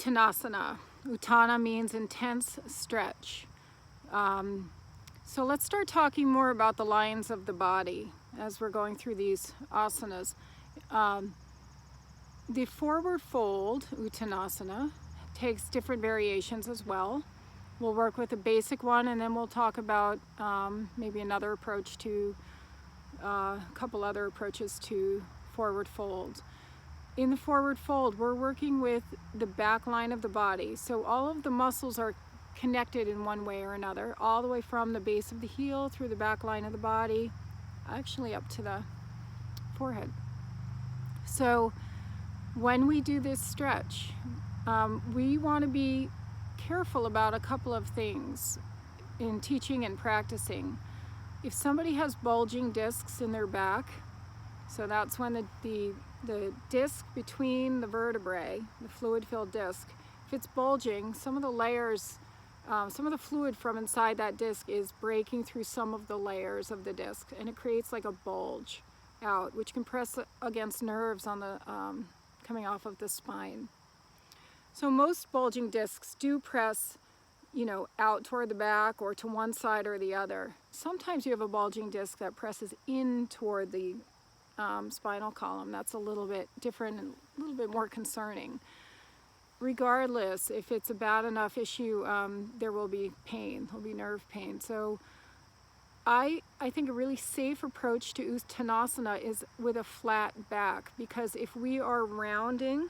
Uttanasana. Uttana means intense stretch. So let's start talking more about the lines of the body as we're going through these asanas. The forward fold, Uttanasana, takes different variations as well. We'll work with a basic one, and then we'll talk about maybe another approach to, a couple other approaches to forward fold. In the forward fold, we're working with the back line of the body. So all of the muscles are connected in one way or another, all the way from the base of the heel through the back line of the body, actually up to the forehead. So when we do this stretch, we want to be careful about a couple of things in teaching and practicing. If somebody has bulging discs in their back, so that's when the disc between the vertebrae, the fluid-filled disc, if it's bulging, some of the layers, some of the fluid from inside that disc is breaking through some of the layers of the disc, and it creates like a bulge out, which can press against nerves on the coming off of the spine. So most bulging discs do press, out toward the back or to one side or the other. Sometimes you have a bulging disc that presses in toward the spinal column. That's a little bit different and a little bit more concerning. Regardless, if it's a bad enough issue, there will be pain, there'll be nerve pain. So I think a really safe approach to Uttanasana is with a flat back, because if we are rounding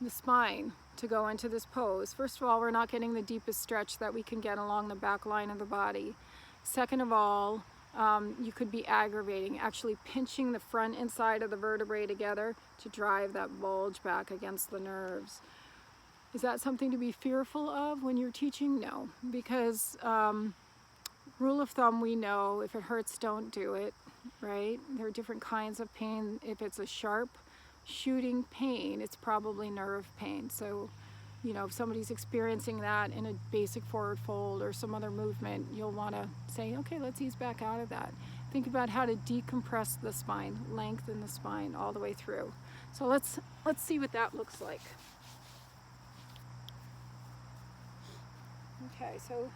the spine to go into this pose, first of all, we're not getting the deepest stretch that we can get along the back line of the body. Second of all, you could be aggravating, actually pinching the front and side of the vertebrae together to drive that bulge back against the nerves. Is that something to be fearful of when you're teaching? No, because rule of thumb, we know if it hurts, don't do it, right? There are different kinds of pain. If it's a sharp shooting pain, it's probably nerve pain. So, if somebody's experiencing that in a basic forward fold or some other movement, you'll want to say, okay, let's ease back out of that. Think about how to decompress the spine, lengthen the spine all the way through. So let's see what that looks like. Okay, so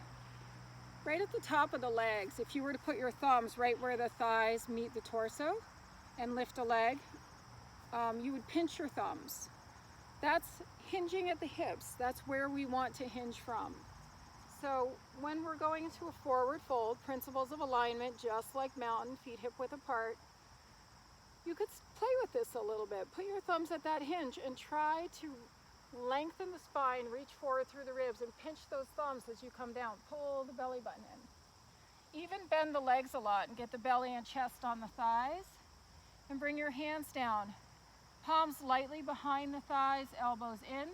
right at the top of the legs, if you were to put your thumbs right where the thighs meet the torso and lift a leg, you would pinch your thumbs. That's hinging at the hips. That's where we want to hinge from. So when we're going into a forward fold, principles of alignment, just like mountain, feet hip width apart, you could play with this a little bit. Put your thumbs at that hinge and try to lengthen the spine, reach forward through the ribs, and pinch those thumbs as you come down. Pull the belly button in. Even bend the legs a lot and get the belly and chest on the thighs, and bring your hands down. Palms lightly behind the thighs, elbows in,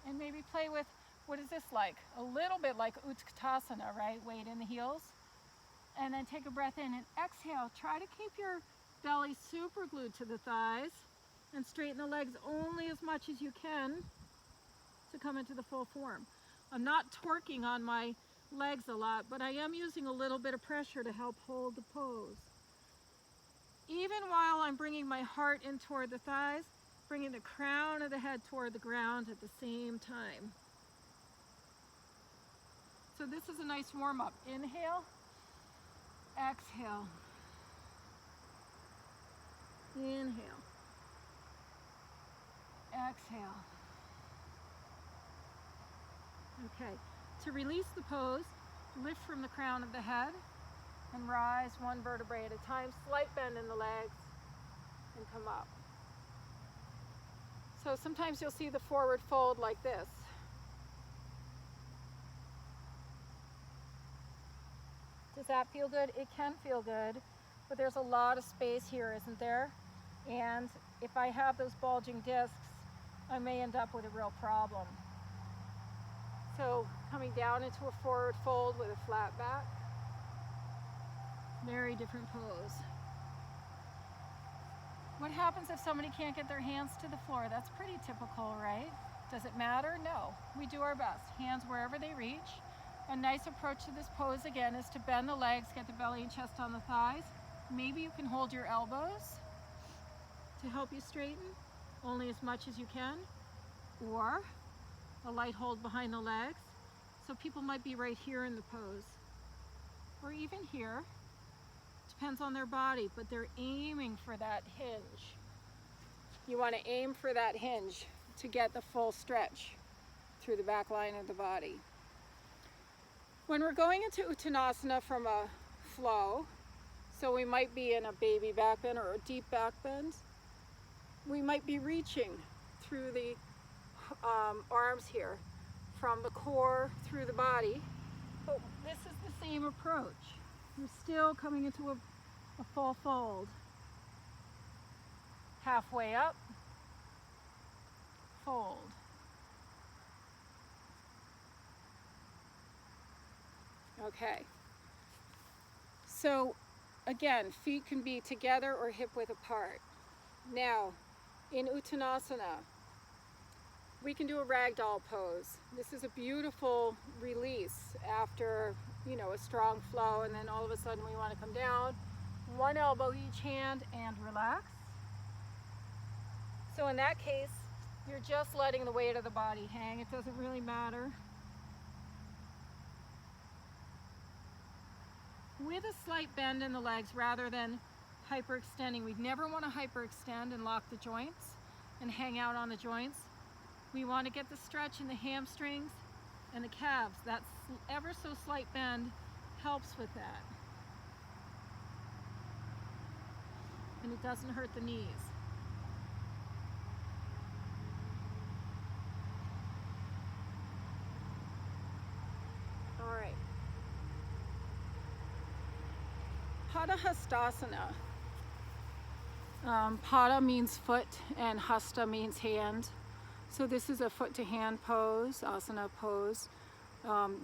and maybe play with, what is this like? A little bit like Uttanasana, right? Weight in the heels. And then take a breath in and exhale. Try to keep your belly super glued to the thighs and straighten the legs only as much as you can to come into the full form. I'm not torquing on my legs a lot, but I am using a little bit of pressure to help hold the pose. Even while I'm bringing my heart in toward the thighs, bringing the crown of the head toward the ground at the same time. So this is a nice warm-up. Inhale, exhale, inhale, exhale. Okay, to release the pose, lift from the crown of the head and rise one vertebrae at a time, slight bend in the legs, and come up. So sometimes you'll see the forward fold like this. Does that feel good? It can feel good, but there's a lot of space here, isn't there? And if I have those bulging discs, I may end up with a real problem. So coming down into a forward fold with a flat back. Very different pose. What happens if somebody can't get their hands to the floor? That's pretty typical, right? Does it matter? No. We do our best. Hands wherever they reach. A nice approach to this pose, again, is to bend the legs, get the belly and chest on the thighs. Maybe you can hold your elbows to help you straighten. only as much as you can, or a light hold behind the legs. So people might be right here in the pose, or even here. Depends on their body, but they're aiming for that hinge. You want to aim for that hinge to get the full stretch through the back line of the body. When we're going into Uttanasana from a flow, so we might be in a baby back bend or a deep back bend, we might be reaching through the arms here, from the core through the body, but this is the same approach. You're still coming into a full fold. Halfway up, fold. Okay. So again, feet can be together or hip width apart. Now, in Uttanasana, we can do a ragdoll pose. This is a beautiful release after, a strong flow, and then all of a sudden we want to come down. One elbow each hand and relax. So in that case, you're just letting the weight of the body hang. It doesn't really matter. With a slight bend in the legs rather than hyperextending. We never want to hyperextend and lock the joints and hang out on the joints. We want to get the stretch in the hamstrings and the calves. That ever so slight bend helps with that. And it doesn't hurt the knees. All right. Padahastasana. Pada means foot and hasta means hand. So this is a foot to hand pose, asana pose.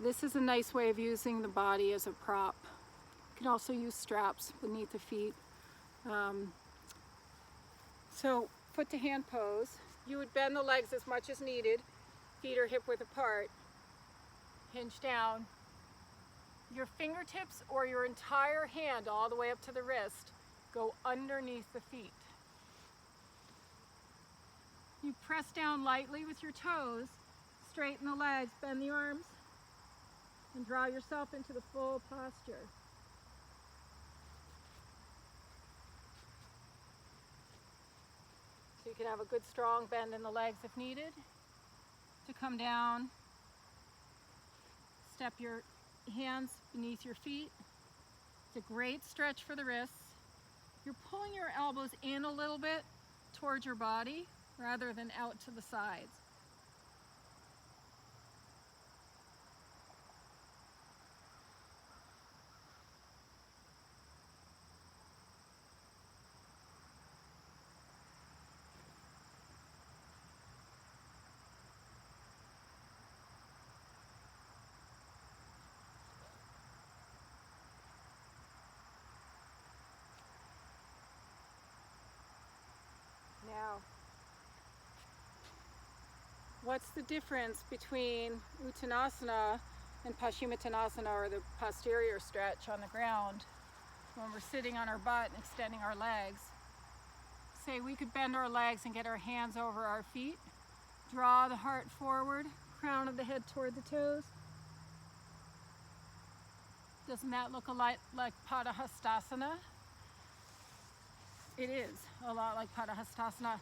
This is a nice way of using the body as a prop. You can also use straps beneath the feet. So foot to hand pose. You would bend the legs as much as needed. Feet are hip width apart. Hinge down. Your fingertips or your entire hand all the way up to the wrist go underneath the feet. You press down lightly with your toes, straighten the legs, bend the arms, and draw yourself into the full posture. So you can have a good strong bend in the legs if needed. To come down, step your hands beneath your feet. It's a great stretch for the wrists. You're pulling your elbows in a little bit towards your body rather than out to the sides. Now, what's the difference between Uttanasana and Paschimottanasana, or the posterior stretch on the ground, when we're sitting on our butt and extending our legs? Say we could bend our legs and get our hands over our feet, draw the heart forward, crown of the head toward the toes. Doesn't that look a lot like Padahastasana? It is a lot like Padahastasana.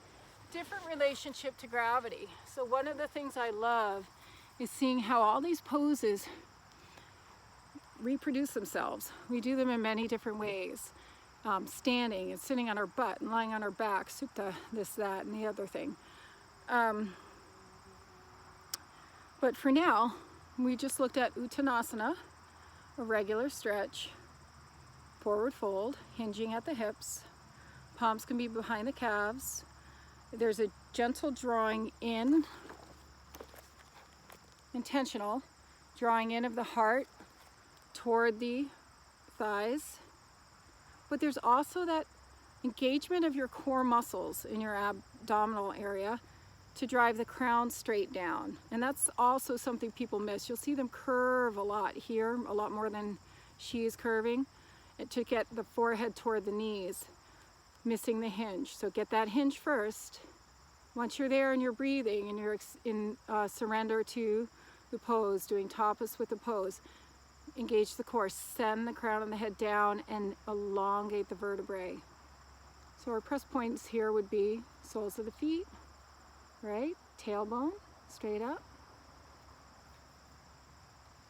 Different relationship to gravity. So one of the things I love is seeing how all these poses reproduce themselves. We do them in many different ways. Standing and sitting on our butt and lying on our back, sukta, this, that, and the other thing. But for now, we just looked at Uttanasana, a regular stretch, forward fold, hinging at the hips. Palms can be behind the calves. There's a gentle drawing in, intentional, drawing in of the heart toward the thighs. But there's also that engagement of your core muscles in your abdominal area to drive the crown straight down. And that's also something people miss. You'll see them curve a lot here, a lot more than she is curving, to get the forehead toward the knees, missing the hinge. So get that hinge first, Once you're there and you're breathing and you're in surrender to the pose, doing tapas with the pose, engage the core, send the crown of the head down and elongate the vertebrae. So our press points here would be soles of the feet, right? Tailbone, straight up.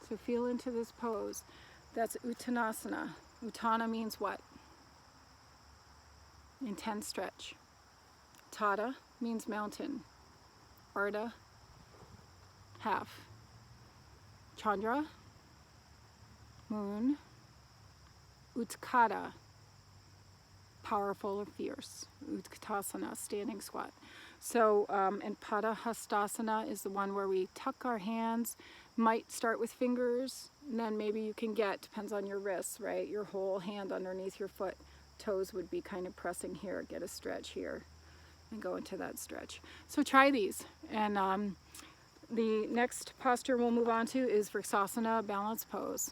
So feel into this pose. That's Uttanasana. Uttana means what? Intense stretch. Tata means mountain. Ardha, half. Chandra, moon. Utkata, powerful or fierce. Utkatasana, standing squat. So, and Padahastasana is the one where we tuck our hands, might start with fingers, and then maybe you can get, depends on your wrists, right? Your whole hand underneath your foot. Toes would be kind of pressing here, get a stretch here, and go into that stretch. So try these. And the next posture we'll move on to is Vriksasana, balance pose.